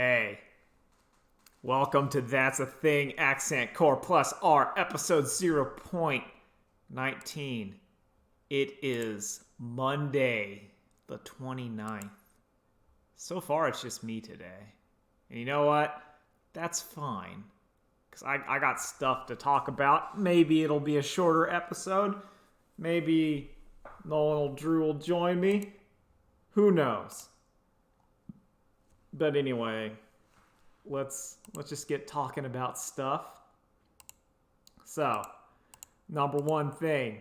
Hey, welcome to That's a Thing Accent Core Plus R episode 0.19. It is Monday, the 29th. So far, it's just me today. And you know what? That's fine. Because I got stuff to talk about. Maybe it'll be a shorter episode. Maybe Nolan Drew will join me. Who knows? But anyway, let's just get talking about stuff. So, number one thing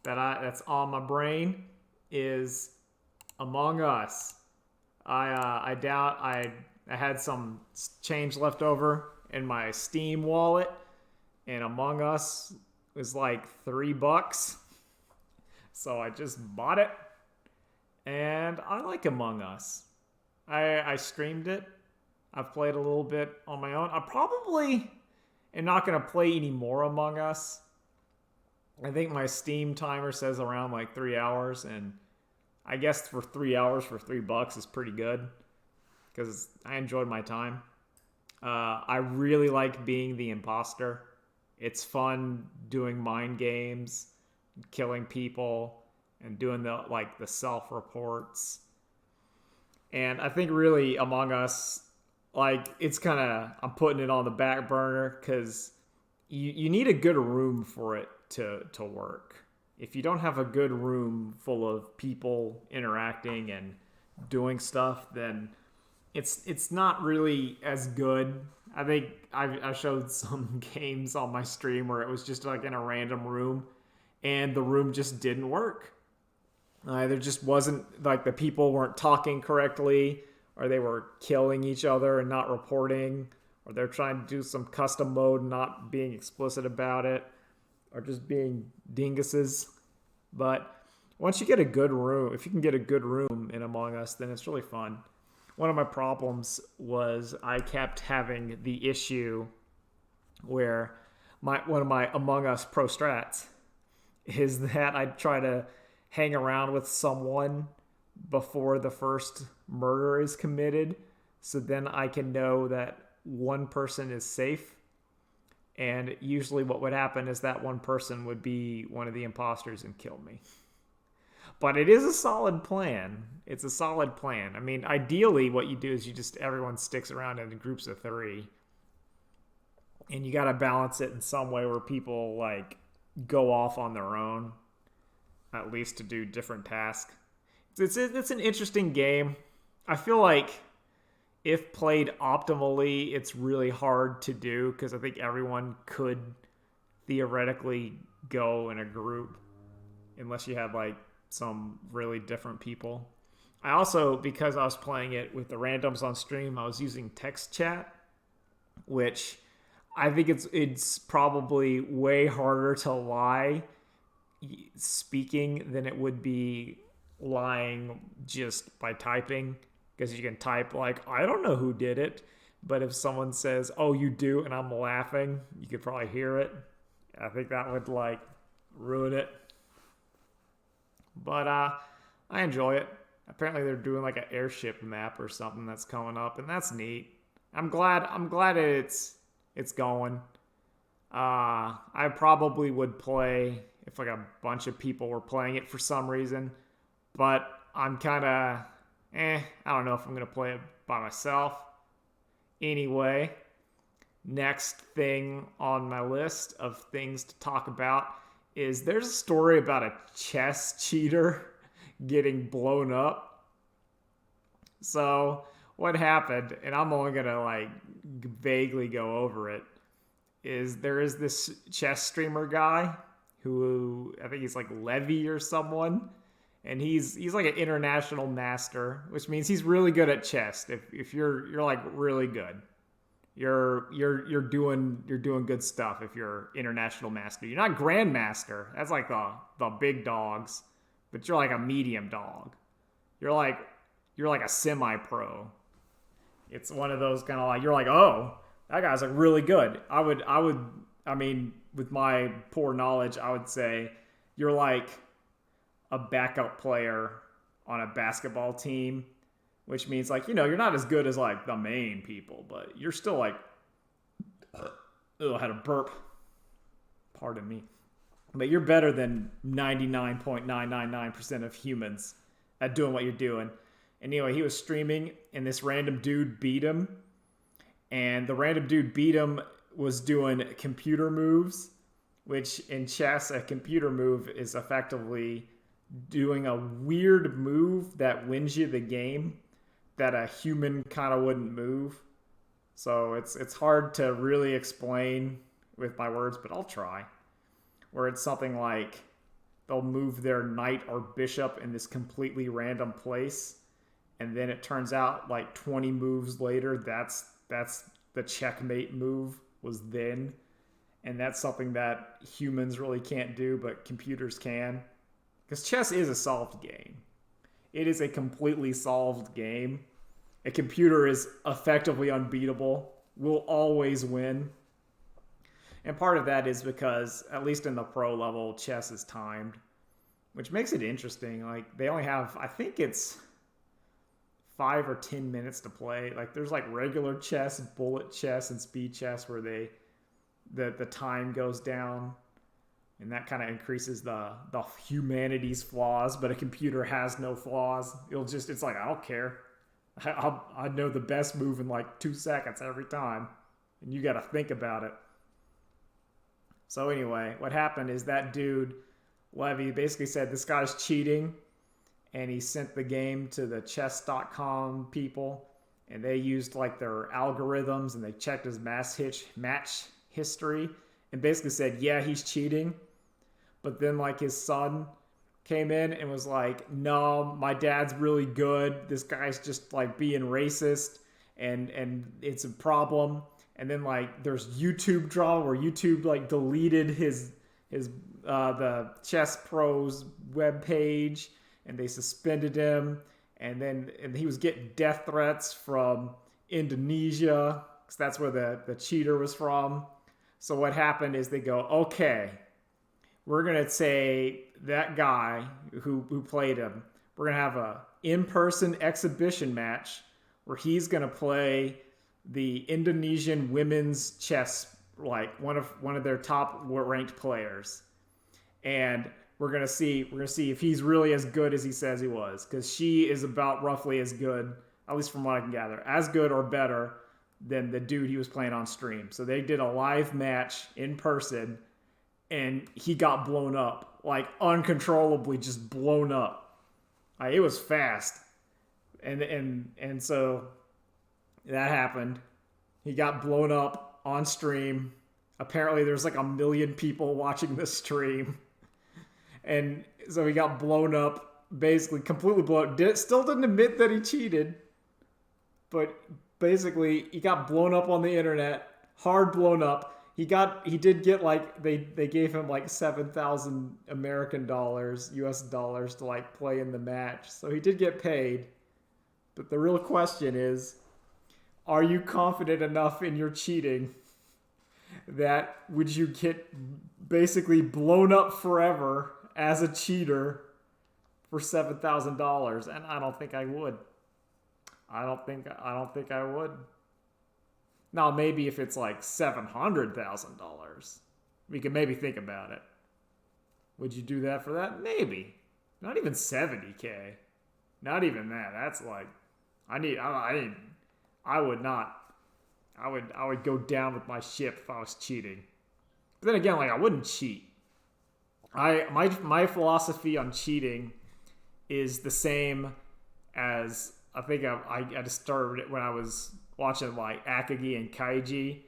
that's on my brain is Among Us. I doubt I had some change left over in my Steam wallet, and Among Us was like $3, so I just bought it, and I like Among Us. I streamed it. I've played a little bit on my own. I probably am not going to play any more Among Us. I think my Steam timer says around like 3 hours, and I guess for 3 hours for $3 is pretty good because I enjoyed my time. I really like being the imposter. It's fun doing mind games, killing people, and doing the self-reports. And I think really Among Us, it's kind of, I'm putting it on the back burner because you need a good room for it to work. If you don't have a good room full of people interacting and doing stuff, then it's not really as good. I think I showed some games on my stream where it was just like in a random room and the room just didn't work. There just wasn't, the people weren't talking correctly, or they were killing each other and not reporting, or they're trying to do some custom mode and not being explicit about it, or just being dinguses. But once you get a good room, if you can get a good room in Among Us, then it's really fun. One of my problems was I kept having the issue where one of my Among Us pro strats is that I'd try to hang around with someone before the first murder is committed, so then I can know that one person is safe. And usually what would happen is that one person would be one of the imposters and kill me. But it is a solid plan. It's a solid plan. I mean, ideally what you do is everyone sticks around in groups of 3. And you got to balance it in some way where people go off on their own, at least to do different tasks. It's an interesting game. I feel like if played optimally, it's really hard to do because I think everyone could theoretically go in a group unless you had some really different people. I also, because I was playing it with the randoms on stream, I was using text chat, which I think it's probably way harder to lie speaking than it would be lying just by typing, because you can type I don't know who did it, but if someone says, oh, you do, and I'm laughing, you could probably hear it. I think that would ruin it. But I enjoy it. Apparently they're doing an airship map or something that's coming up, and that's neat. I'm glad it's going. I probably would play if a bunch of people were playing it for some reason, but I'm kind of I don't know if I'm going to play it by myself. Anyway, next thing on my list of things to talk about is there's a story about a chess cheater getting blown up. So what happened, and I'm only going to vaguely go over it, is there is this chess streamer guy who I think he's Levy or someone, and he's an international master, which means he's really good at chess. If you're really good, you're doing good stuff. If you're international master, you're not grandmaster. That's the big dogs, but you're a medium dog. You're a semi-pro. It's one of those kind of you're oh, that guy's really good. I mean, with my poor knowledge, I would say you're a backup player on a basketball team which means like, you know, you're not as good as like the main people, but you're still like, I had a burp. Pardon me. But you're better than 99.999% of humans at doing what you're doing. Anyway, he was streaming and this random dude beat him. And the random dude beat him was doing computer moves, which in chess, a computer move is effectively doing a weird move that wins you the game that a human kind of wouldn't move. So it's hard to really explain with my words, but I'll try. Where it's something like they'll move their knight or bishop in this completely random place, and then it turns out like 20 moves later, that's the checkmate move was then. And that's something that humans really can't do, but computers can. Because chess is a solved game. It is a completely solved game. A computer is effectively unbeatable, will always win. And part of that is because, at least in the pro level, chess is timed, which makes it interesting. Like, they only have, I think it's 5 or 10 minutes to play. Like, there's like regular chess, bullet chess, and speed chess where the time goes down, and that kind of increases the humanity's flaws. But a computer has no flaws. It's like, I don't care. I know the best move in like 2 seconds every time, and you got to think about it. So anyway, what happened is that dude, Levy, basically said this guy's cheating, and he sent the game to the chess.com people, and they used like their algorithms, and they checked his match history, and basically said, yeah, he's cheating. But then like his son came in and was like, no, my dad's really good. This guy's just like being racist, and it's a problem. And then like there's YouTube drama where YouTube like deleted his the Chess Pros webpage, and they suspended him. And he was getting death threats from Indonesia, because that's where the cheater was from. So what happened is they go, okay, we're gonna say that guy who played him, we're gonna have a in-person exhibition match where he's gonna play the Indonesian women's chess, like one of their top ranked players, and we're gonna see if he's really as good as he says he was, because she is about roughly as good, at least from what I can gather, as good or better than the dude he was playing on stream. So they did a live match in person, and he got blown up, like uncontrollably, just blown up. Like, it was fast, and so that happened. He got blown up on stream. Apparently, there's like 1 million people watching the stream, and so he got blown up, basically completely blown. Still didn't admit that he cheated, but basically he got blown up on the internet, hard blown up. He did get like they gave him like 7,000 American dollars, US dollars, to like play in the match. So he did get paid. But the real question is, are you confident enough in your cheating that would you get basically blown up forever as a cheater for $7,000? And I don't think I would. I don't think I would. Now, maybe if it's like $700,000, we could maybe think about it. Would you do that for that? Maybe. Not even $70K. Not even that. That's like, I would not. I would go down with my ship if I was cheating. But then again, like, I wouldn't cheat. My philosophy on cheating is the same as, I think I just started it when I was watching like Akagi and Kaiji,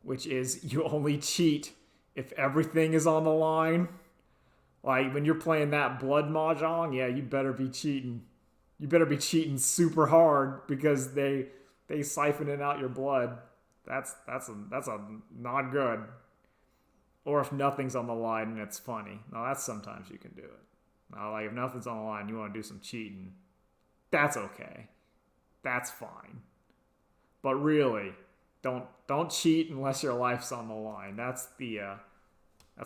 which is you only cheat if everything is on the line. Like when you're playing that blood mahjong, yeah, you better be cheating. You better be cheating super hard, because they siphoning out your blood. That's a not good. Or if nothing's on the line and it's funny. Now that's sometimes you can do it. Now, like if nothing's on the line, you want to do some cheating. That's okay. That's fine. But really, don't cheat unless your life's on the line. That's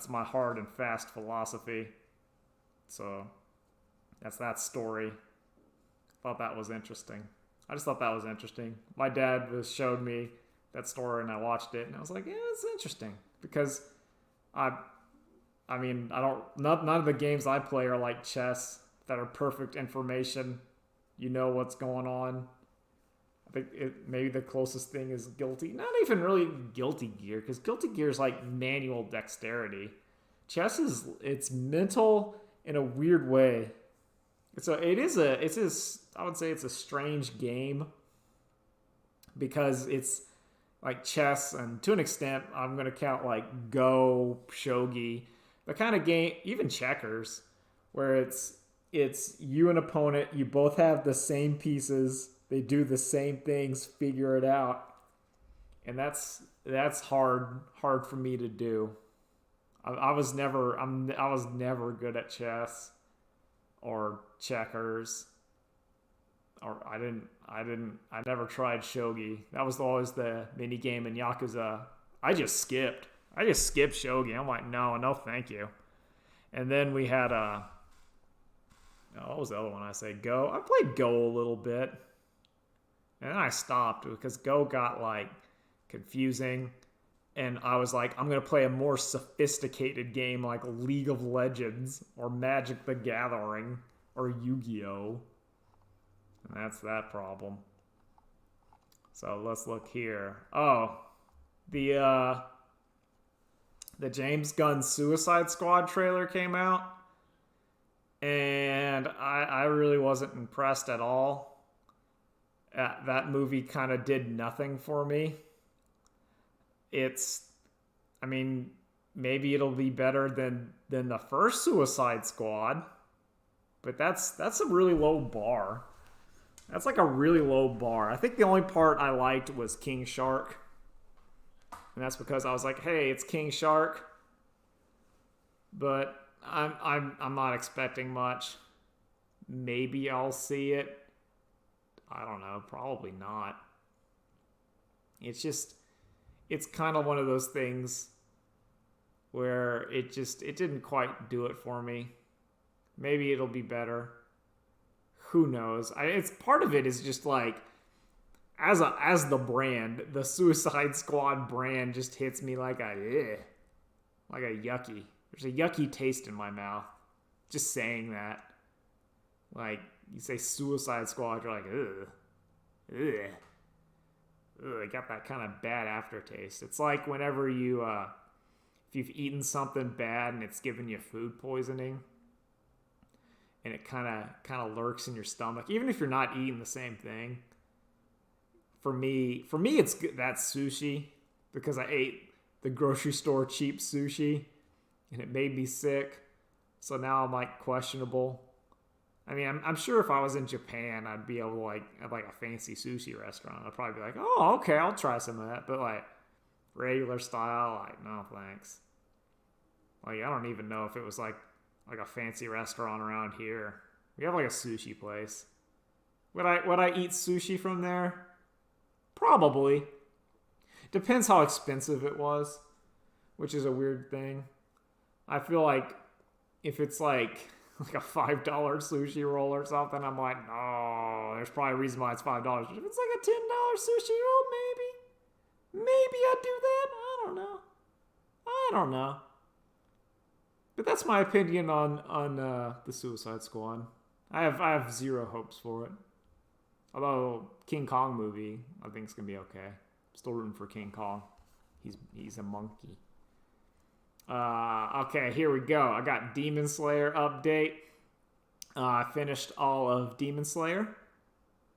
my hard and fast philosophy. So that's that story. Thought that was interesting. I just thought that was interesting. My dad showed me that story and I watched it and I was like, yeah, it's interesting because I I mean, I don't. None of the games I play are like chess that are perfect information. You know what's going on. I think maybe the closest thing is Guilty. Not even really Guilty Gear, because Guilty Gear is like manual dexterity. Chess is it's mental in a weird way. I would say it's a strange game because it's like chess, and to an extent I'm gonna count like Go, Shogi, the kind of game, even checkers, where it's you and opponent, you both have the same pieces, they do the same things, figure it out. And that's hard for me to do. I was never good at chess or checkers, or I never tried shogi. That was always the mini game in Yakuza. I just skipped shogi. I'm like, no, thank you. And then we had what was the other one? I say Go. I played Go a little bit, and then I stopped because Go got like confusing, and I was like, I'm gonna play a more sophisticated game like League of Legends or Magic the Gathering or Yu-Gi-Oh. And that's that problem. So let's look here. Oh, the James Gunn Suicide Squad trailer came out, and I really wasn't impressed at all. That movie kind of did nothing for me. I mean, maybe it'll be better than the first Suicide Squad, but that's a really low bar. That's like a really low bar. I think the only part I liked was King Shark. And that's because I was like, hey, it's King Shark. But I'm not expecting much. Maybe I'll see it. I don't know, probably not. It's kind of one of those things where it didn't quite do it for me. Maybe it'll be better. Who knows? It's part of it is just like as the brand, the Suicide Squad brand just hits me like a yucky. There's a yucky taste in my mouth just saying that. Like you say Suicide Squad, you're like ugh. It got that kind of bad aftertaste. It's like whenever if you've eaten something bad and it's given you food poisoning, and it kind of lurks in your stomach, even if you're not eating the same thing. For me, it's good. That's sushi, because I ate the grocery store cheap sushi, and it made me sick. So now I'm like questionable. I mean, I'm sure if I was in Japan, I'd be able to like have like a fancy sushi restaurant. I'd probably be like, oh, okay, I'll try some of that. But like regular style, like no thanks. Like I don't even know if it was like a fancy restaurant around here. We have like a sushi place. Would I eat sushi from there? Probably. Depends how expensive it was, which is a weird thing. I feel like if it's like a $5 sushi roll or something, I'm like, no, there's probably a reason why it's $5. But if it's like a $10 sushi roll, maybe I'd do that. I don't know. But that's my opinion on the Suicide Squad. I have zero hopes for it. Although King Kong movie, I think it's gonna be okay. Still rooting for King Kong. He's a monkey. Okay, here we go. I got Demon Slayer update. I finished all of Demon Slayer.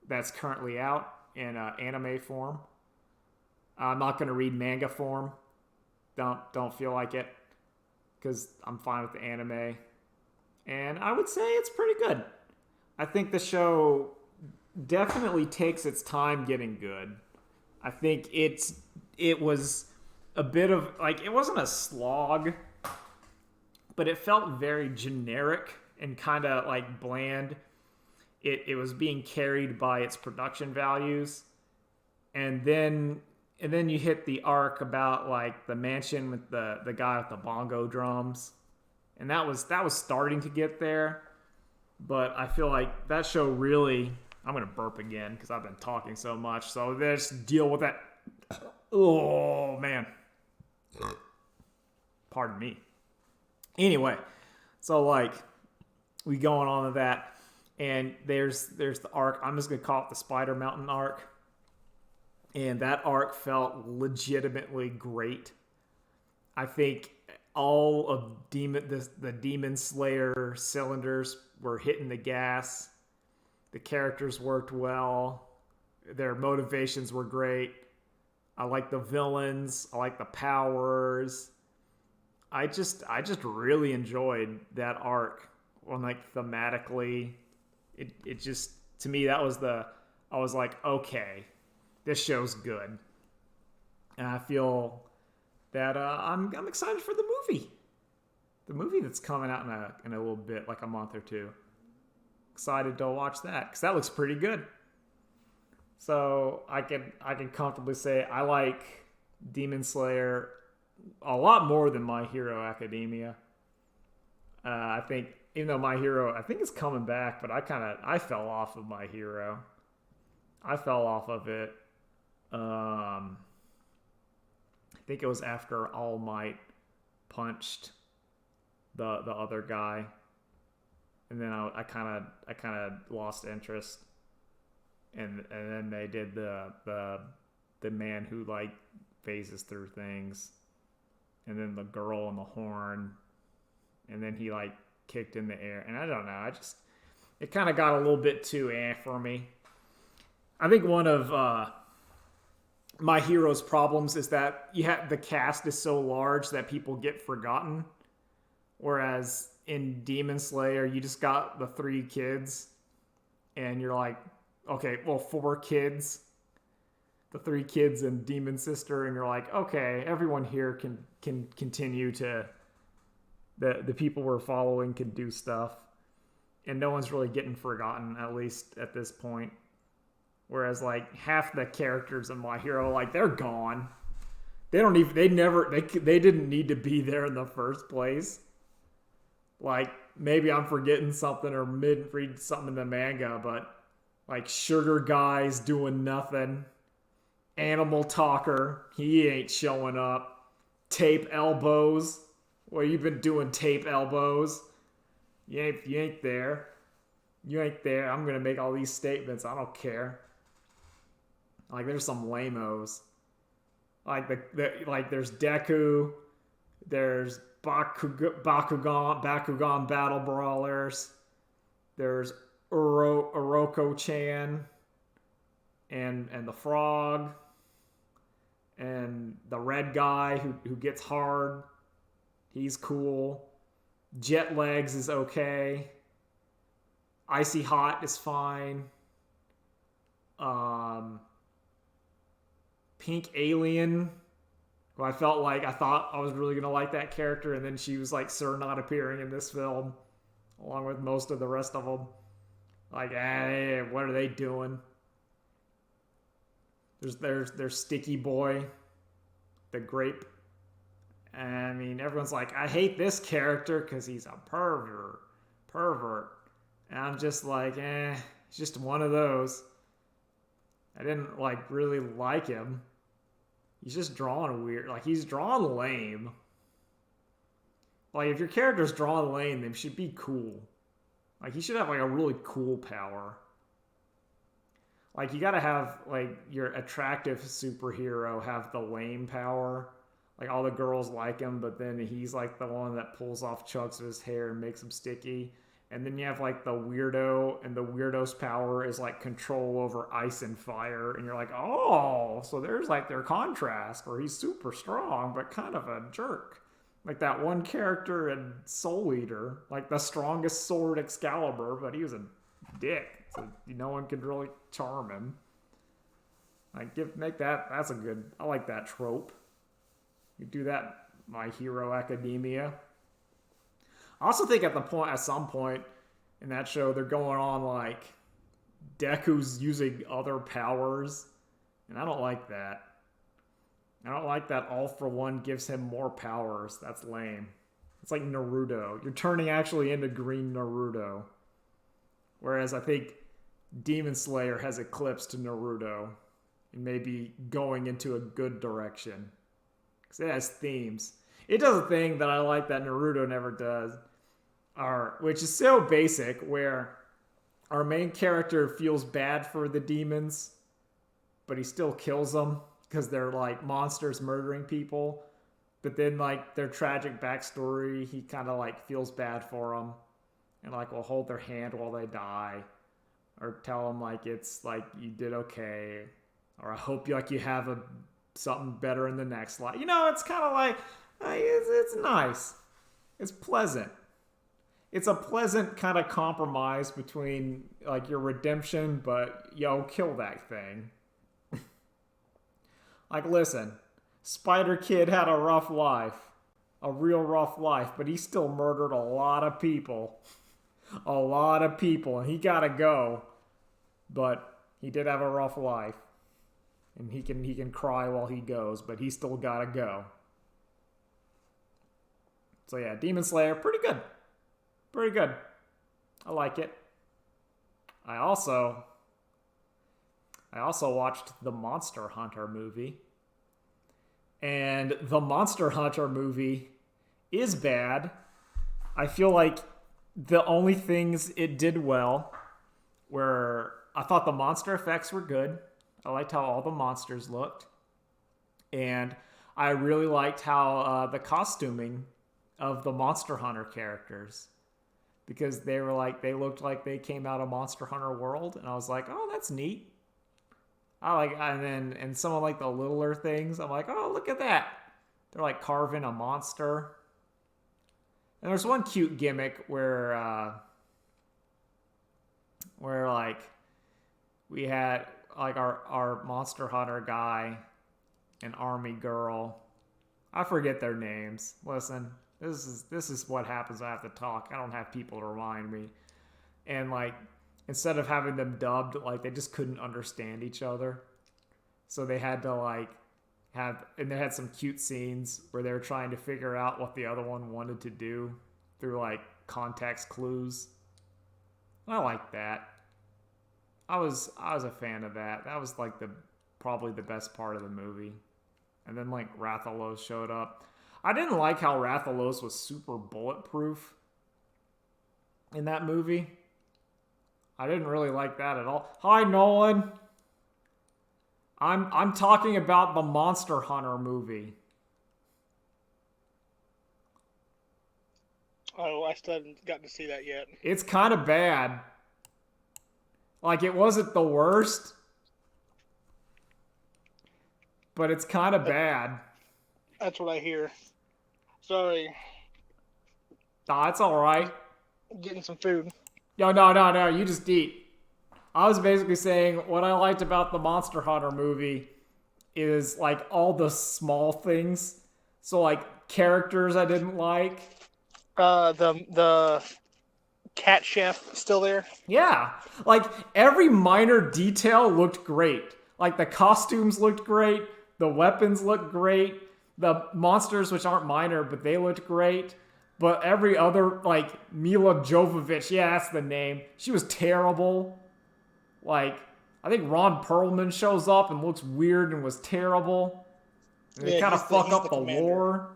That's currently out in anime form. I'm not gonna read manga form. Don't feel like it, because I'm fine with the anime. And I would say it's pretty good. I think the show definitely takes its time getting good. I think it was a bit of, like, it wasn't a slog, but it felt very generic and kind of, like, bland. It was being carried by its production values. And then you hit the arc about like the mansion with the guy with the bongo drums, and that was starting to get there, but I feel like that show really, I'm gonna burp again because I've been talking so much. So let's deal with that. Oh man, pardon me. Anyway, so like we going on to that, and there's the arc. I'm just gonna call it the Spider Mountain arc, and that arc felt legitimately great. I think all of the Demon Slayer cylinders were hitting the gas. The characters worked well. Their motivations were great. I like the villains. I like the powers. I just really enjoyed that arc. On like thematically, it just, to me, that was I was like, okay, this show's good, and I feel that I'm excited for the movie that's coming out in a little bit, like a month or two. Excited to watch that because that looks pretty good. So I can comfortably say I like Demon Slayer a lot more than My Hero Academia. I think even though My Hero, I think it's coming back, but I fell off of My Hero. I fell off of it. I think it was after All Might punched the other guy, and then I kind of lost interest. And then they did the man who like phases through things, and then the girl on the horn, and then he like kicked in the air, and I don't know, it kind of got a little bit too for me. I think one of My Hero's problems is that the cast is so large that people get forgotten, whereas in Demon Slayer you just got the 3 kids, and you're like, okay, well, 4 kids, the 3 kids and Demon Sister, and you're like, okay, everyone here can continue to, the people we're following can do stuff, and no one's really getting forgotten, at least at this point. Whereas like half the characters in My Hero, like they're gone. They didn't need to be there in the first place. Like maybe I'm forgetting something or read something in the manga, but like Sugar Guy's doing nothing. Animal Talker, he ain't showing up. Tape Elbows, well, you've been doing Tape Elbows. You ain't there. You ain't there. I'm gonna make all these statements. I don't care. Like there's some lame-os. Like like there's Deku, there's Bakugan Battle Brawlers, there's Uroko-chan, and the frog, and the red guy who gets hard. He's cool. Jet Legs is okay. Icy Hot is fine. Pink Alien, who I thought I was really gonna like that character, and then she was like not appearing in this film, along with most of the rest of them. Like, hey, what are they doing? There's Sticky Boy, the grape. And I mean, everyone's like, I hate this character because he's a pervert. And I'm just like, it's just one of those. I didn't like really like him. He's just drawn weird. Like, he's drawn lame. Like, if your character's drawn lame, they should be cool. Like, he should have like a really cool power. Like, you gotta have like your attractive superhero have the lame power. Like, all the girls like him, but then he's like the one that pulls off chunks of his hair and makes him sticky. And then you have like the weirdo, and the weirdo's power is like control over ice and fire. And you're like, oh, so there's like their contrast where he's super strong, but kind of a jerk. Like that one character in Soul Eater, like the strongest sword Excalibur, but he was a dick. So no one could really charm him. Like, that's a good, I like that trope. You do that, My Hero Academia. I also think at some point in that show, they're going on like Deku's using other powers, and I don't like that. I don't like that All For One gives him more powers. That's lame. It's like Naruto. You're turning actually into Green Naruto. Whereas I think Demon Slayer has eclipsed Naruto and maybe going into a good direction. Because it has themes. It does a thing that I like that Naruto never does, which is so basic, where our main character feels bad for the demons, but he still kills them because they're like monsters murdering people. But then, like, their tragic backstory, he kind of like feels bad for them and like will hold their hand while they die, or tell them like it's like you did okay, or I hope you have something better in the next life. It's kind of like it's nice. It's pleasant. It's a pleasant kind of compromise between like your redemption, but kill that thing. Like, listen, Spider Kid had a rough life, a real rough life, but he still murdered a lot of people. A lot of people, and he gotta go. But he did have a rough life. And he can cry while he goes, but he still gotta go. So yeah, Demon Slayer, pretty good. Pretty good. I like it. I also watched the Monster Hunter movie. And the Monster Hunter movie is bad. I feel like the only things it did well were, I thought the monster effects were good. I liked how all the monsters looked. And I really liked how the costuming of the Monster Hunter characters, because they looked like they came out of Monster Hunter World, and I was like, oh, that's neat. And some of like the littler things, I'm like, oh, look at that. They're like carving a monster. And there's one cute gimmick where like we had like our Monster Hunter guy and army girl. I forget their names. Listen, this is what happens when I have to talk. I don't have people to remind me. And like, instead of having them dubbed, like they just couldn't understand each other. So they had to and they had some cute scenes where they were trying to figure out what the other one wanted to do through like context clues. I like that. I was a fan of that. That was like probably the best part of the movie. And then like Rathalos showed up. I didn't like how Rathalos was super bulletproof in that movie. I didn't really like that at all. Hi, Nolan. I'm talking about the Monster Hunter movie. Oh, I still haven't gotten to see that yet. It's kind of bad. Like, it wasn't the worst, but it's kind of bad. That's what I hear. Sorry. Nah, it's all right. Getting some food. No. You just eat. I was basically saying what I liked about the Monster Hunter movie is like all the small things. So like characters I didn't like. The cat chef still there? Yeah. Like every minor detail looked great. Like the costumes looked great. The weapons looked great. The monsters, which aren't minor, but they looked great. But every other, like Mila Jovovich, yeah, that's the name. She was terrible. Like, I think Ron Perlman shows up and looks weird and was terrible. And they kind of fuck up the lore.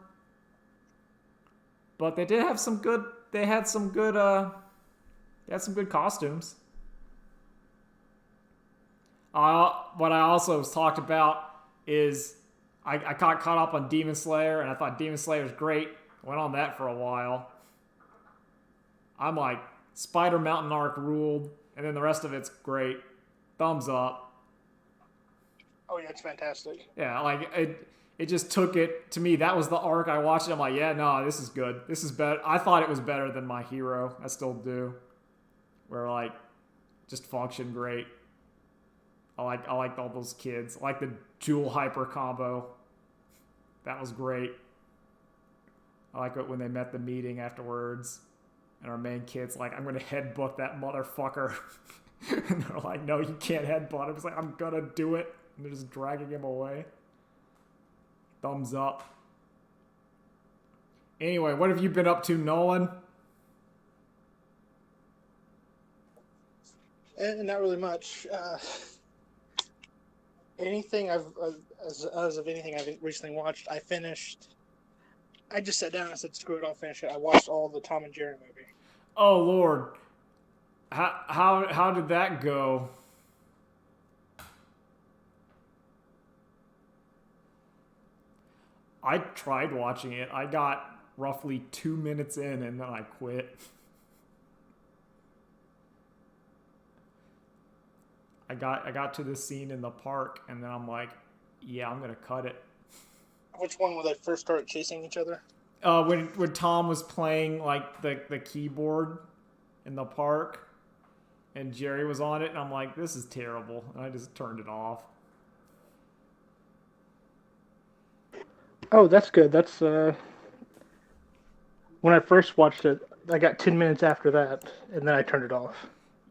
But they did have some good. They had some good. They had some good costumes. What I also talked about is I got caught up on Demon Slayer, and I thought Demon Slayer was great. Went on that for a while. I'm like, Spider Mountain arc ruled, and then the rest of it's great. Thumbs up. Oh yeah, it's fantastic. Yeah, like it just took it to me. That was the arc I watched. I'm like, yeah, no, this is good. This is better. I thought it was better than My Hero. I still do. Where like, just functioned great. I liked all those kids. I like the dual hyper combo. That was great. I like it when they met the meeting afterwards, and our main kid's like, I'm gonna headbutt that motherfucker. And they're like, no, you can't headbutt him. He's like, I'm gonna do it. And they're just dragging him away. Thumbs up. Anyway, what have you been up to, Nolan? Not really much. Anything as of anything I've recently watched, I finished. I just sat down and I said, "Screw it, I'll finish it." I watched all the Tom and Jerry movie. Oh Lord, how did that go? I tried watching it. I got roughly 2 minutes in and then I quit. I got to the scene in the park and then I'm like, yeah, I'm gonna cut it. Which one when they first started chasing each other? When Tom was playing like the keyboard in the park and Jerry was on it and I'm like, this is terrible. And I just turned it off. Oh, that's good. That's when I first watched it. I got 10 minutes after that, and then I turned it off.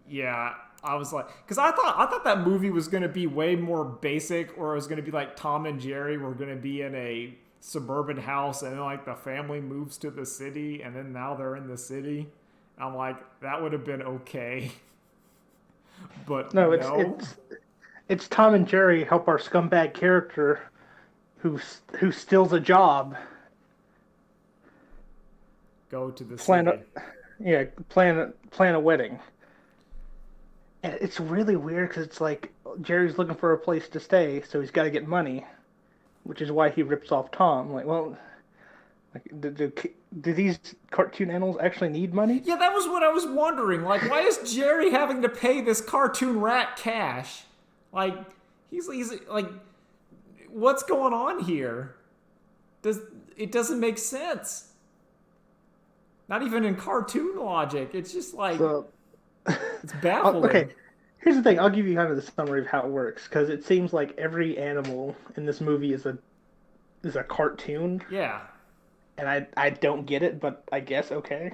Yeah, I was like, because I thought that movie was gonna be way more basic, or it was gonna be like Tom and Jerry were gonna be in a suburban house, and then like the family moves to the city, and then now they're in the city. I'm like, that would have been okay, but No, no, it's Tom and Jerry help our scumbag character who steals a job. go to the Plan a city. yeah plan a wedding. And it's really weird because it's like Jerry's looking for a place to stay, so he's got to get money, which is why he rips off Tom. Like, well, like, do these cartoon animals actually need money? Yeah, that was what I was wondering. Like, why is Jerry having to pay this cartoon rat cash? Like, he's like, what's going on here? Does it doesn't make sense? Not even in cartoon logic. It's just like So, it's baffling. okay, here's the thing. I'll give you kind of the summary of how it works because it seems like every animal in this movie is a cartoon, Yeah. and I don't get it, but I guess okay.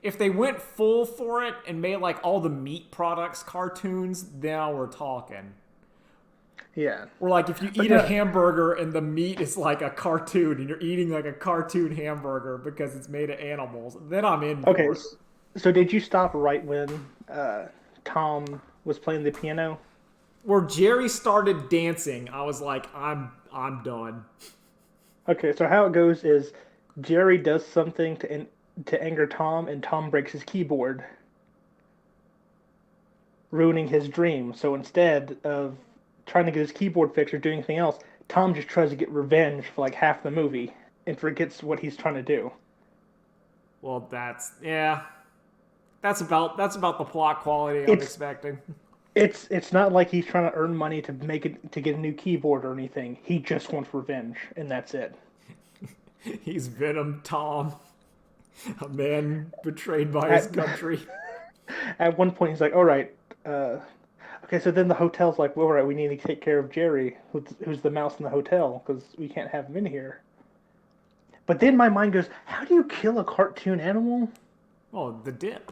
If they went full for it and made like all the meat products cartoons, now we're talking. Yeah, Or like if you but eat a no. hamburger and the meat is like a cartoon and you're eating like a cartoon hamburger because it's made of animals, then I'm in Okay, for it. so did you stop right when Tom was playing the piano? Where Jerry started dancing, I was like, I'm done. Okay, so how it goes is Jerry does something to anger Tom, and Tom breaks his keyboard, ruining his dream. So instead of trying to get his keyboard fixed or doing anything else, Tom just tries to get revenge for like half the movie and forgets what he's trying to do. Well, that's yeah. That's about the plot quality I'm It's expecting. it's not like he's trying to earn money to make it to get a new keyboard or anything. He just wants revenge, and that's it. He's Venom Tom, a man betrayed by his At country. at one point, he's like, "All right, uh, okay." So then the hotel's like, well, "All right, we need to take care of Jerry, who's the mouse in the hotel, because we can't have him in here." But then my mind goes, "How do you kill a cartoon animal?" Oh, the dip.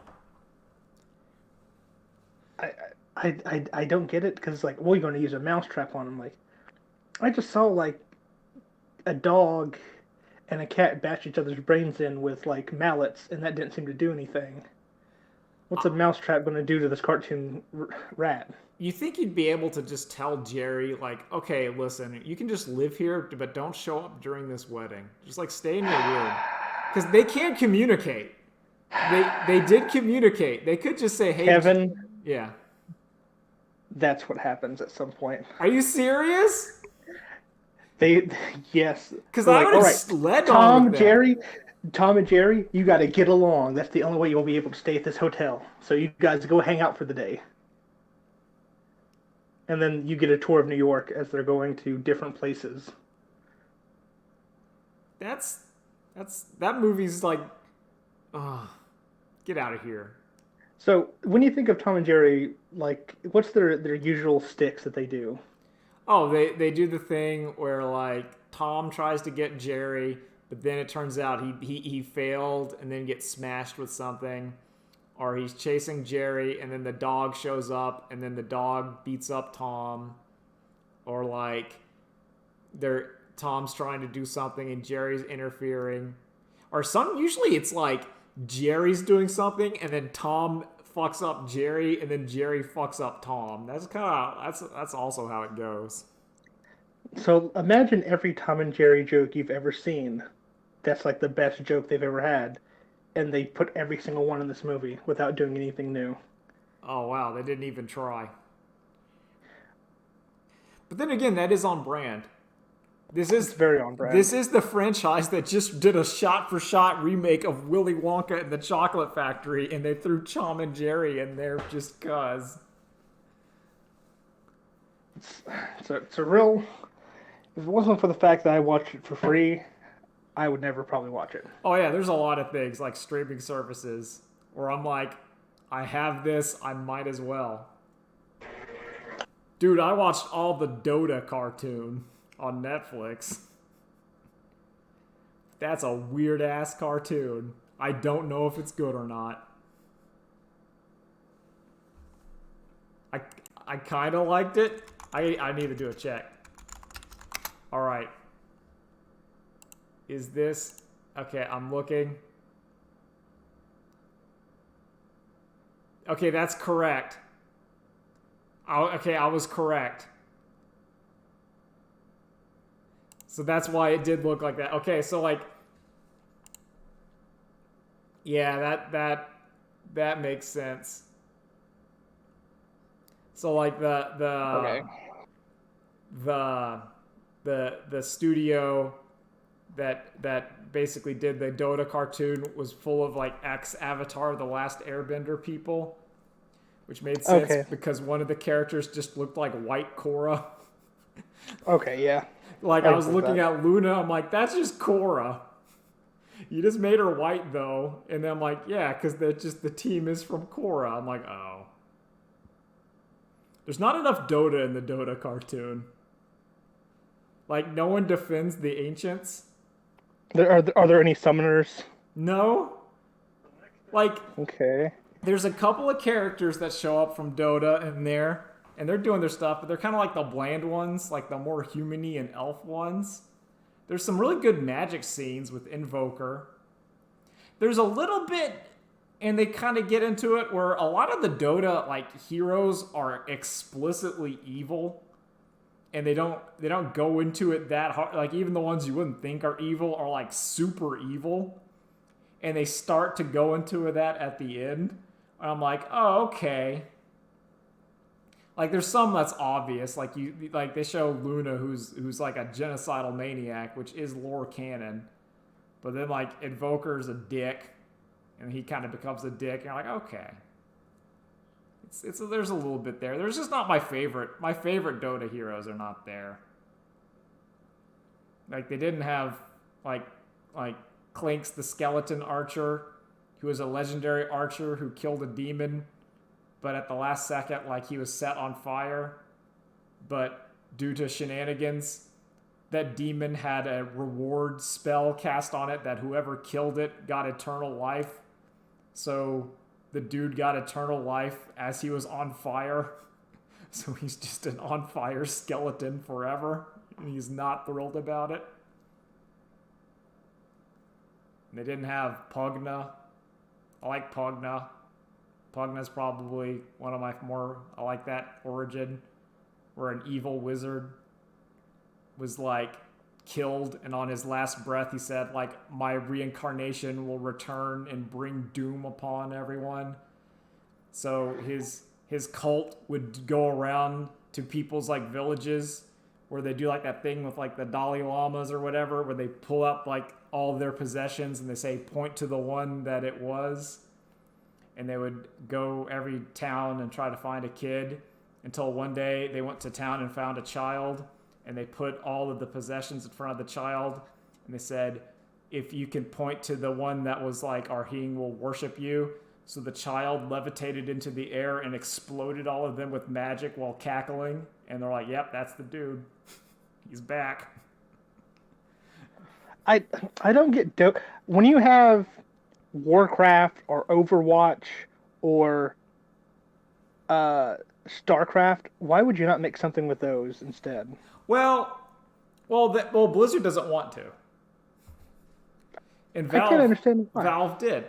I I don't get it because like, well, you're going to use a mousetrap on him. Like, I just saw like a dog and a cat bash each other's brains in with like mallets, and that didn't seem to do anything. What's a mousetrap going to do to this cartoon rat? You think you'd be able to just tell Jerry, like, okay, listen, you can just live here, but don't show up during this wedding. Just like stay in your room, because they can't communicate. They did communicate. They could just say, hey, Kevin, yeah. that's what happens at some point. Are you serious? They, yes, Because they're I like, would all have right, led on with Tom, that. Jerry, Tom and Jerry, you got to get along. That's the only way you'll be able to stay at this hotel. So you guys go hang out for the day. And then you get a tour of New York as they're going to different places. That's that movie's like, oh, get out of here. So when you think of Tom and Jerry, like, what's their usual sticks that they do? Oh, they do the thing where like Tom tries to get Jerry, but then it turns out he failed and then gets smashed with something. Or he's chasing Jerry and then the dog shows up and then the dog beats up Tom. Or like they're Tom's trying to do something and Jerry's interfering. Or some usually it's like Jerry's doing something and then Tom fucks up Jerry, and then Jerry fucks up Tom. That's also how it goes. So imagine every Tom and Jerry joke you've ever seen. That's like the best joke they've ever had, and they put every single one in this movie without doing anything new. Oh wow, they didn't even try. But then again, that is on brand. This It's is very on brand. this is the franchise that just did a shot-for-shot remake of Willy Wonka and the Chocolate Factory, and they threw Tom and Jerry in there just cause. It's a real. If it wasn't for the fact that I watched it for free, I would never probably watch it. Oh yeah, there's a lot of things like streaming services where I'm like, I have this, I might as well. Dude, I watched all the Dota cartoon on Netflix. That's a weird ass cartoon. I don't know if it's good or not. I I kind of liked it. I need to do a check. All right. Is this okay? I'm looking. Okay, that's correct. Okay, I was correct. So that's why it did look like that. Okay, so like, yeah, that makes sense. So like Okay. the studio that basically did the Dota cartoon was full of like ex Avatar the Last Airbender people, which made sense because one of the characters just looked like white Korra. Okay, yeah. Like I was looking at Luna, I'm like, that's just Korra. You just made her white though, and then I'm like, yeah, because the team is from Korra. I'm like, oh, there's not enough Dota in the Dota cartoon. Like no one defends the ancients. Are there any summoners? No, like Okay. there's a couple of characters that show up from Dota in there, and they're doing their stuff, but they're kind of like the bland ones, like the more human-y and elf ones. There's some really good magic scenes with Invoker. There's a little bit, and they kind of get into it, where a lot of the Dota like heroes are explicitly evil, and they don't go into it that hard. Like even the ones you wouldn't think are evil are like super evil, and they start to go into that at the end. And I'm like, oh okay. Like there's some that's obvious, like they show Luna who's like a genocidal maniac, which is lore canon. But then like Invoker's a dick, and he kind of becomes a dick, and you're like, okay. There's a little bit there. There's just not my favorite. My favorite Dota heroes are not there. Like they didn't have like Clinks the skeleton archer, who was a legendary archer who killed a demon, but at the last second, like he was set on fire. But due to shenanigans, that demon had a reward spell cast on it that whoever killed it got eternal life. So the dude got eternal life as he was on fire. So he's just an on fire skeleton forever. And he's not thrilled about it. And they didn't have Pugna. I like Pugna. Pugna's probably one of my more... I like that origin. Where an evil wizard was like killed, and on his last breath he said like, my reincarnation will return and bring doom upon everyone. So his cult would go around to people's like villages where they do like that thing with like the Dalai Lamas or whatever, where they pull up like all their possessions and they say point to the one that it was, and they would go every town and try to find a kid until one day they went to town and found a child. And they put all of the possessions in front of the child. And they said, if you can point to the one that was like, our Hing will worship you. So the child levitated into the air and exploded all of them with magic while cackling. And they're like, yep, that's the dude. He's back. I don't get when you have Warcraft or Overwatch or StarCraft, why would you not make something with those instead? Well, Blizzard doesn't want to. And I can't understand why. Valve did.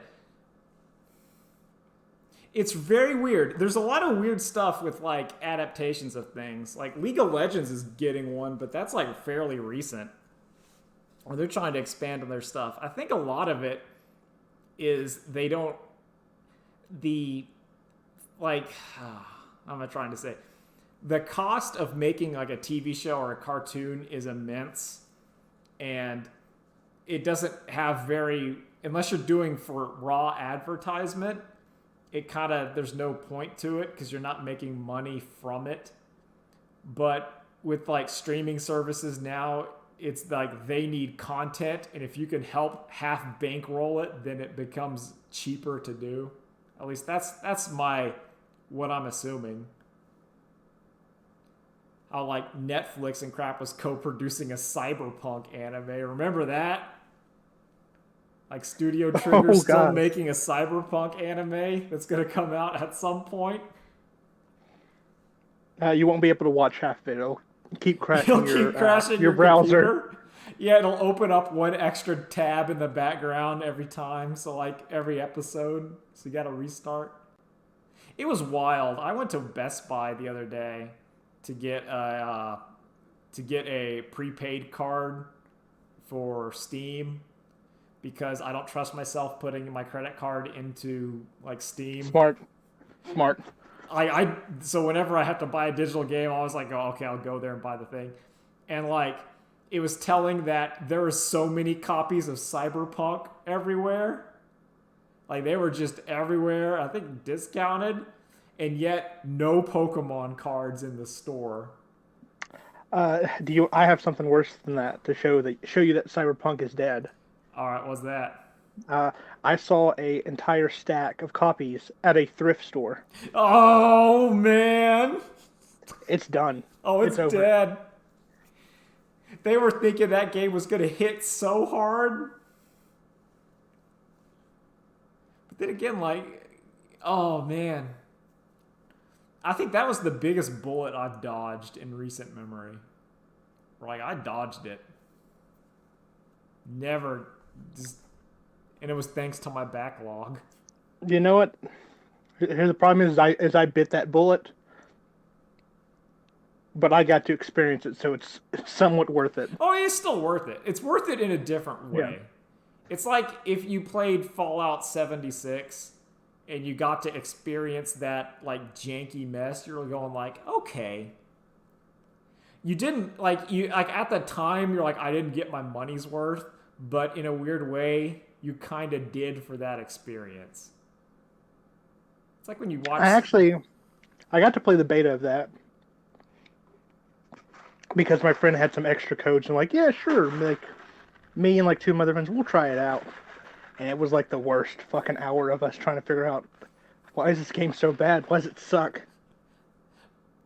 It's very weird. There's a lot of weird stuff with like adaptations of things. Like League of Legends is getting one, but that's like fairly recent. Or they're trying to expand on their stuff. I think a lot of it is they don't the like how am I trying to say? The cost of making like a TV show or a cartoon is immense, and it doesn't have very unless you're doing for raw advertisement. It kind of there's no point to it because you're not making money from it. But with like streaming services now, it's like they need content, and if you can help half bankroll it, then it becomes cheaper to do. At least that's my what I'm assuming. How like Netflix and crap was co-producing a cyberpunk anime. Remember that? Like Studio Trigger's still making a cyberpunk anime that's gonna come out at some point. You won't be able to watch half of it. It'll keep crashing your browser. Computer. Yeah, it'll open up one extra tab in the background every time. So like every episode. So you gotta restart. It was wild. I went to Best Buy the other day to get a prepaid card for Steam because I don't trust myself putting my credit card into like Steam. Smart. So whenever I have to buy a digital game, I was like, oh, okay, I'll go there and buy the thing. And like it was telling that there were so many copies of Cyberpunk everywhere. Like they were just everywhere, I think discounted, and yet no Pokemon cards in the store. I have something worse than that to show you that Cyberpunk is dead. All right, what's that? I saw an entire stack of copies at a thrift store. Oh man, it's done. Oh, it's dead. They were thinking that game was gonna hit so hard. But then again, like, oh man. I think that was the biggest bullet I've dodged in recent memory. Like, I dodged it. Never. And it was thanks to my backlog. You know what? Here's the problem is I bit that bullet. But I got to experience it, so it's somewhat worth it. Oh, it's still worth it. It's worth it in a different way. Yeah. It's like if you played Fallout 76 and you got to experience that like janky mess, you're going like, okay. You didn't like at the time you're like, I didn't get my money's worth, but in a weird way, you kind of did for that experience. It's like when you watch. I got to play the beta of that because my friend had some extra codes and like, yeah, sure, like me and like two of my other friends, we'll try it out. And it was like the worst fucking hour of us trying to figure out why is this game so bad? Why does it suck?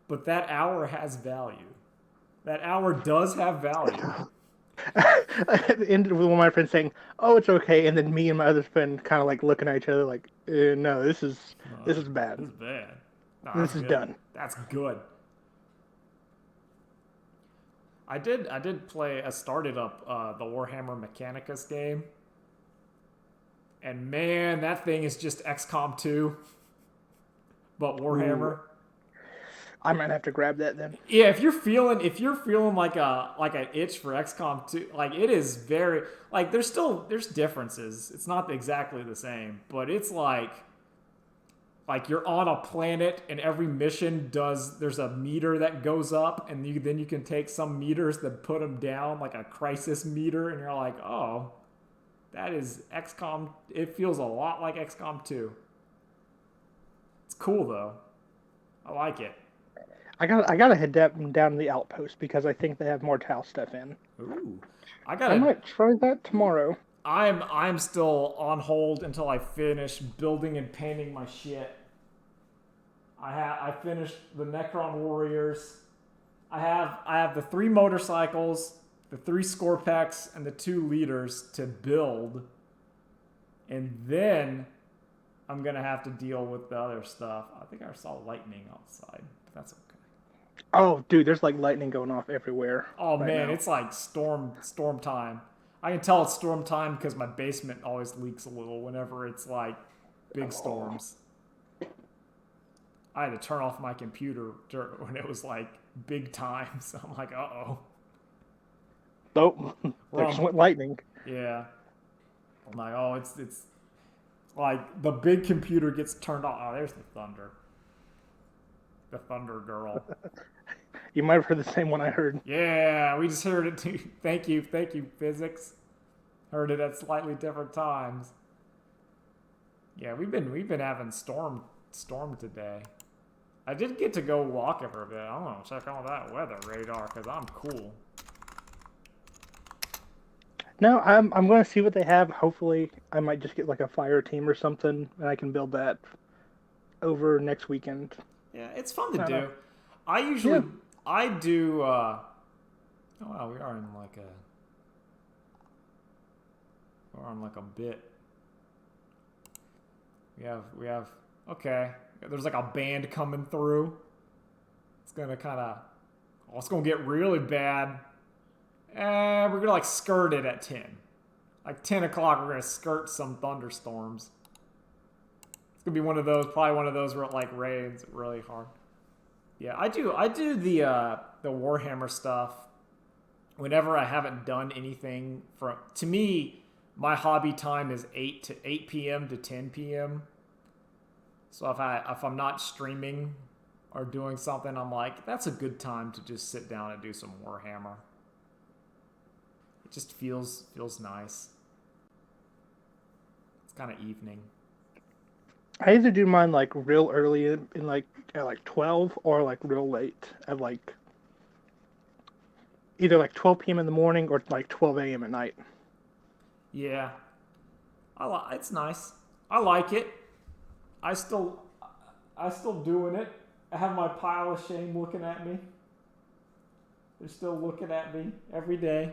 But that hour has value. That hour does have value. At the end, with one of my friends saying, "Oh, it's okay," and then me and my other friend kind of like looking at each other like, "No, this is bad. This is bad. No, this is done. That's good." I did play. I started up the Warhammer Mechanicus game, and man, that thing is just XCOM 2, but Warhammer. Ooh. I might have to grab that then. Yeah, if you're feeling like an itch for XCOM 2, like it is very like there's differences. It's not exactly the same, but it's like you're on a planet and every mission there's a meter that goes up and then you can take some meters that put them down like a crisis meter and you're like, oh, that is XCOM. It feels a lot like XCOM 2. It's cool though. I like it. I gotta head down to the outpost because I think they have more Tau stuff in. Ooh, I might try that tomorrow. I'm still on hold until I finish building and painting my shit. I finished the Necron Warriors. I have the 3 motorcycles, the 3 Scorpex, and the 2 leaders to build, and then I'm gonna have to deal with the other stuff. I think I saw lightning outside, but that's okay. Oh, dude, there's like lightning going off everywhere. Oh right man, now. It's like storm time. I can tell it's storm time because my basement always leaks a little whenever it's like big storms. I had to turn off my computer when it was like big time. So I'm like, uh-oh. Nope. There just Well, went lightning. yeah. I'm like, oh, it's like the big computer gets turned off. Oh, there's the thunder. The thunder girl. You might have heard the same one I heard. Yeah, we just heard it too. Thank you, physics. Heard it at slightly different times. Yeah, we've been having storm today. I did get to go walking for a bit. I want to check on that weather radar because I'm cool. No, I'm going to see what they have. Hopefully, I might just get like a fire team or something, and I can build that over next weekend. Yeah, it's fun to I do. don't know. I usually Yeah. I do. Oh wow, we are in like a. We're on like a bit. We have. Okay, there's like a band coming through. It's gonna kind of. Oh, it's gonna get really bad. We're gonna like skirt it at 10. Like 10 o'clock, we're gonna skirt some thunderstorms. It's gonna be one of those, probably one of those where it like rains really hard. Yeah, I do the Warhammer stuff whenever I haven't done anything from. To me, my hobby time is 8 p.m. to 10 p.m. So if I'm not streaming or doing something, I'm like, that's a good time to just sit down and do some Warhammer. It just feels nice. It's kind of evening. I either do mine like real early in like at like 12 or like real late at like either like 12 p.m. in the morning or like 12 a.m. at night. Yeah, it's nice. I like it. I still doing it. I have my pile of shame looking at me. They're still looking at me every day.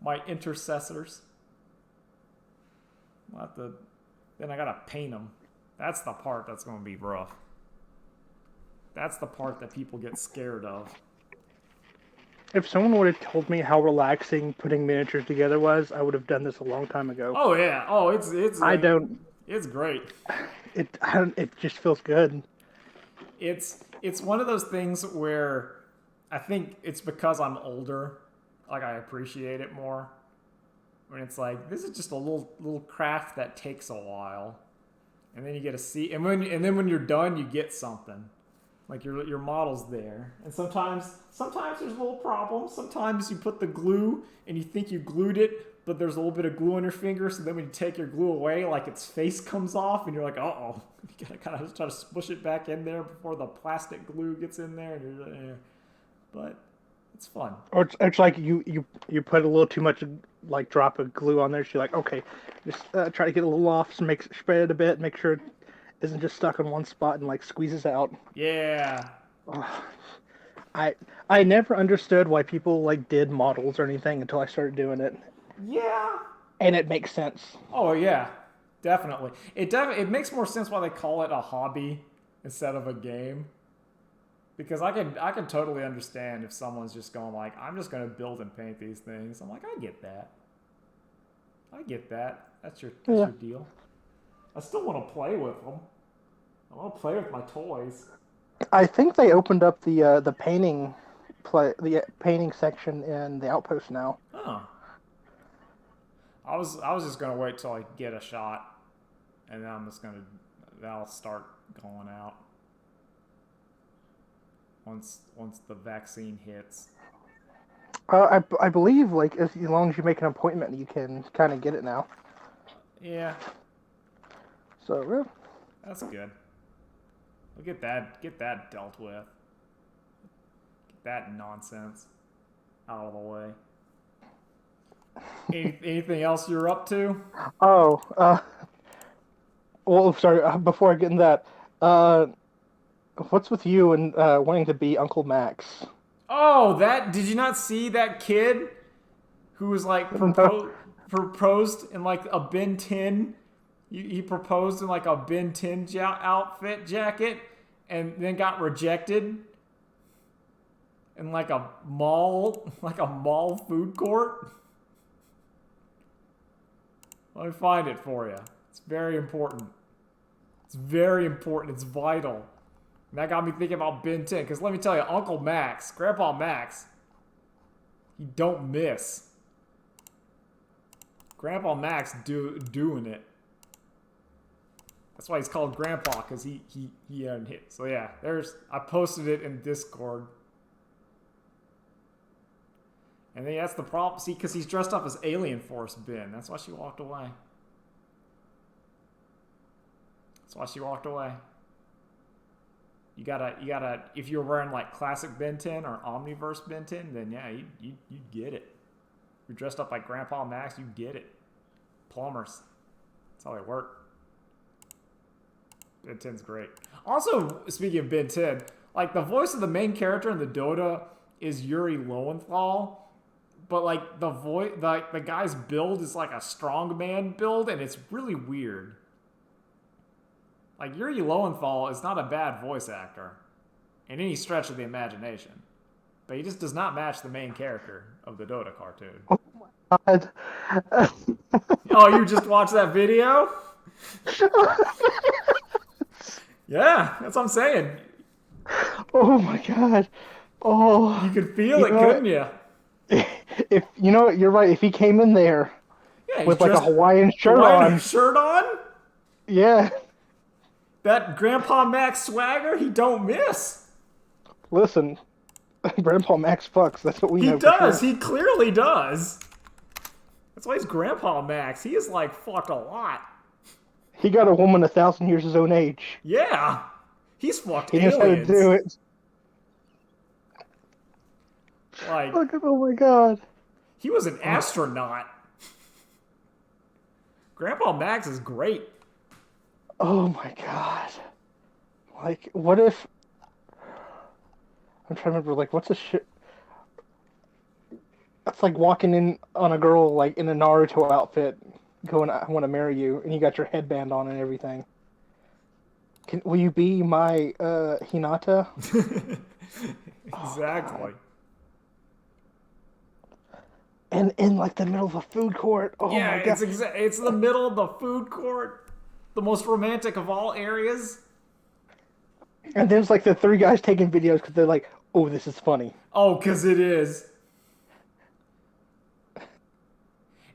My intercessors. Then I gotta paint them. That's the part that's gonna be rough. That's the part that people get scared of. If someone would have told me how relaxing putting miniatures together was, I would have done this a long time ago. Oh yeah. Oh, it's. I don't. It's great. It just feels good. It's one of those things where I think it's because I'm older, like I appreciate it more. When it's like this is just a little craft that takes a while, and then you get to see, and then when you're done, you get something, like your model's there. And sometimes there's little problems. Sometimes you put the glue and you think you glued it, but there's a little bit of glue on your finger. So then when you take your glue away, like its face comes off, and you're like, uh-oh. You gotta kind of try to smush it back in there before the plastic glue gets in there. And you're like, But it's fun. Or it's like you put a little too much like drop of glue on there. So you're like, okay, just try to get a little off, so spread it a bit, make sure it isn't just stuck in one spot and like squeezes out. Yeah. Oh, I never understood why people like did models or anything until I started doing it. Yeah. And it makes sense. Oh yeah, definitely. It makes more sense why they call it a hobby instead of a game. Because I can totally understand if someone's just going like, I'm just going to build and paint these things. I'm like, I get that. That's your deal. I still want to play with them. I want to play with my toys. I think they opened up the painting section in the Outpost now. Huh. I was just gonna wait till I get a shot, and then that'll start going out once the vaccine hits. I believe like as long as you make an appointment, you can kind of get it now. Yeah. So yeah. That's good. We'll get that dealt with. Get that nonsense out of the way. Anything else you're up to? Oh, well, sorry. Before I get in that, what's with you and wanting to be Uncle Max? Oh, did you not see that kid who was like proposed in like a Ben 10? He proposed in like a Ben 10 outfit jacket and then got rejected in like a mall food court. Let me find it for you. It's very important. It's very important. It's vital. And that got me thinking about Ben 10. Because let me tell you, Uncle Max, Grandpa Max, he don't miss. Grandpa Max doing it. That's why he's called Grandpa, because he hadn't hit. So yeah, I posted it in Discord. And then that's the problem. See, because he's dressed up as Alien Force Ben. That's why she walked away. That's why she walked away. You gotta, if you're wearing like classic Ben 10 or Omniverse Ben 10, then yeah, you get it. If you're dressed up like Grandpa Max, you get it. Plumbers. That's how they work. Ben 10's great. Also, speaking of Ben 10, like the voice of the main character in the Dota is Yuri Lowenthal, but like the guy's build is like a strongman build, and it's really weird. Like Yuri Lowenthal is not a bad voice actor in any stretch of the imagination, but he just does not match the main character of the Dota cartoon. Oh my god. Oh, you just watched that video? Yeah, that's what I'm saying. Oh my god. Oh. You could feel it, couldn't you? If you know what, you're right. If he came in there with like a Hawaiian shirt on, yeah, that Grandpa Max swagger, he don't miss. Listen, Grandpa Max fucks. That's what we know. He does. Sure. He clearly does. That's why he's Grandpa Max. He is like fucked a lot. He got a woman 1,000 years his own age. Yeah, he's fucked. He knows how to do it. Like, oh my god. He was an astronaut. Grandpa Max is great. Oh my god. Like, what if... I'm trying to remember, like, what's a shit... That's like walking in on a girl, like, in a Naruto outfit, going, I want to marry you, and you got your headband on and everything. Will you be my, Hinata? Exactly. And in like the middle of a food court. Oh yeah, my god. It's the middle of the food court. The most romantic of all areas. And there's like the three guys taking videos because they're like, oh, this is funny. Oh, because it is.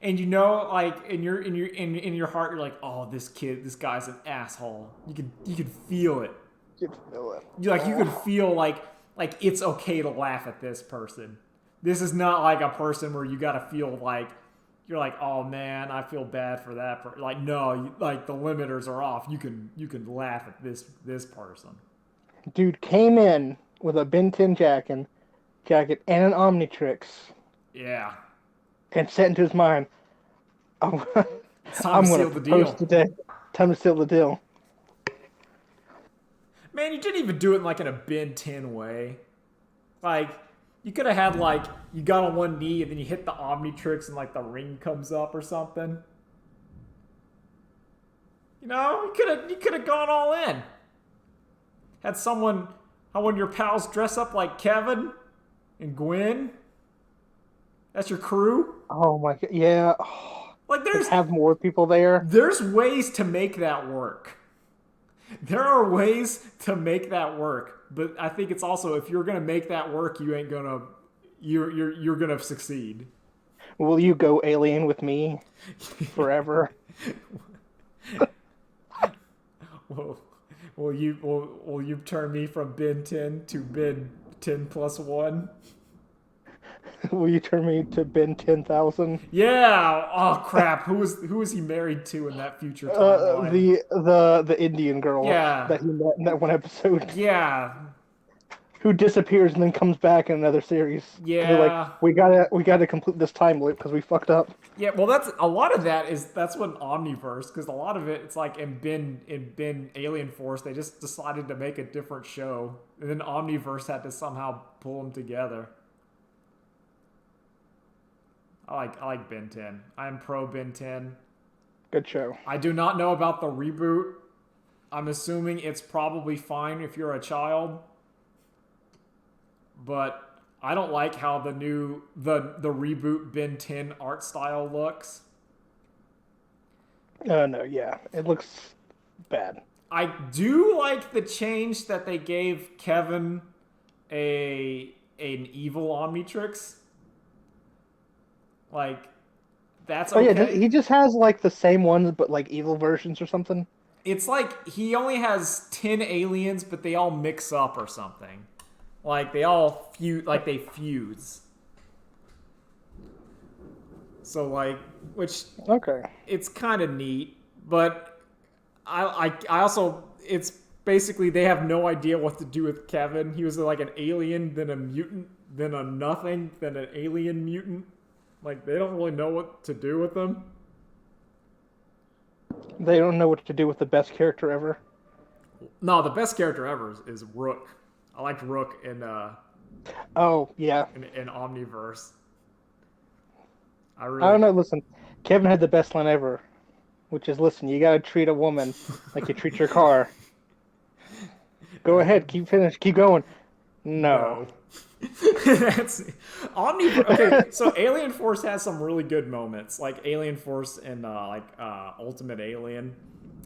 And you know, like in your heart, you're like, oh, this guy's an asshole. You could feel it. You can feel it. You could feel like it's okay to laugh at this person. This is not like a person where you gotta feel like you're like, oh man, I feel bad for that. Like no, like the limiters are off. You can laugh at this person. Dude came in with a Ben 10 jacket and an Omnitrix. Yeah. And set into his mind, I'm gonna propose today. Time to seal the deal. Man, you didn't even do it like in a Ben 10 way. Like, you could have had like, you got on one knee and then you hit the Omnitrix and like the ring comes up or something. You know, you could have gone all in. Had one of your pals dress up like Kevin and Gwen. That's your crew. Oh my god, yeah. Like have more people there. There's ways to make that work. There are ways to make that work, but I think it's also if you're gonna make that work, you're gonna succeed. Will you go alien with me forever? Will you turn me from Ben 10 to Ben 10 plus 1? Will you turn me to Ben 10,000? Yeah. Oh crap. Who was he married to in that future timeline? The Indian girl. Yeah. That he met in that one episode. Yeah. Who disappears and then comes back in another series. Yeah. They're like, we gotta complete this time loop because we fucked up. Yeah. Well, that's a lot of that's what Omniverse, because a lot of it's like in Ben Alien Force they just decided to make a different show, and then Omniverse had to somehow pull them together. I like Ben 10. I'm pro Ben 10. Good show. I do not know about the reboot. I'm assuming it's probably fine if you're a child. But I don't like how the reboot Ben 10 art style looks. No, yeah. It looks bad. I do like the change that they gave Kevin an evil Omnitrix. Like that's Oh yeah, okay. he just has like the same ones, but like evil versions or something. It's like he only has 10 aliens, but they all mix up or something. Like they all they fuse. So like, which Okay. it's kind of neat, but I also it's basically they have no idea what to do with Kevin. He was like an alien, then a mutant, then a nothing, then an alien mutant. Like they don't really know what to do with them. They don't know what to do with the best character ever. No, the best character ever is Rook. I liked Rook Oh yeah. in Omniverse. I I really don't know. Listen, Kevin had the best line ever, which is, "Listen, you gotta treat a woman like you treat your car. Go ahead, keep going." No. no. That's Omniverse. Okay, so Alien Force has some really good moments, like Alien Force and Ultimate Alien.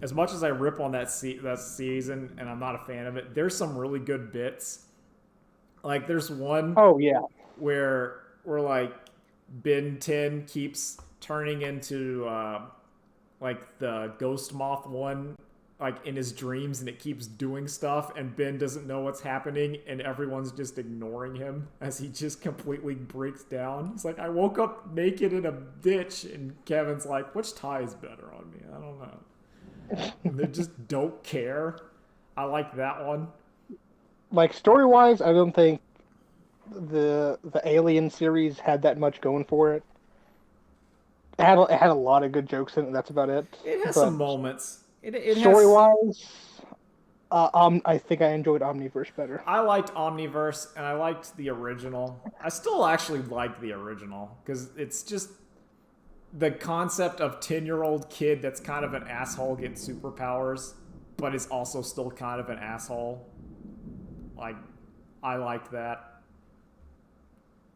As much as I rip on that season, and I'm not a fan of it, there's some really good bits. Like there's one Oh yeah. where like Ben 10 keeps turning into like the Ghost Moth one like in his dreams, and it keeps doing stuff, and Ben doesn't know what's happening, and everyone's just ignoring him as he just completely breaks down. He's like, I woke up naked in a ditch, and Kevin's like, which tie is better on me? I don't know. And they just don't care. I like that one. Like story wise, I don't think the Alien series had that much going for it. It had a lot of good jokes in it. That's about it. It has But some moments. It story has. wise, I think I enjoyed Omniverse better. I liked Omniverse and I liked the original. I still actually like the original because it's just the concept of 10-year-old kid that's kind of an asshole gets superpowers, but is also still kind of an asshole. Like, I like that.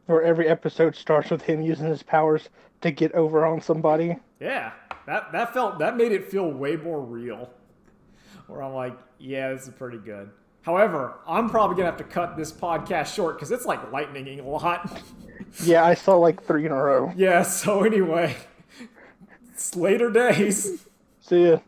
Where every episode starts with him using his powers to get over on somebody. Yeah, that made it feel way more real. Where I'm like, yeah, this is pretty good. However, I'm probably gonna have to cut this podcast short because it's like lightninging a lot. Yeah, I saw like 3 in a row. Yeah. So anyway, it's later days. See ya.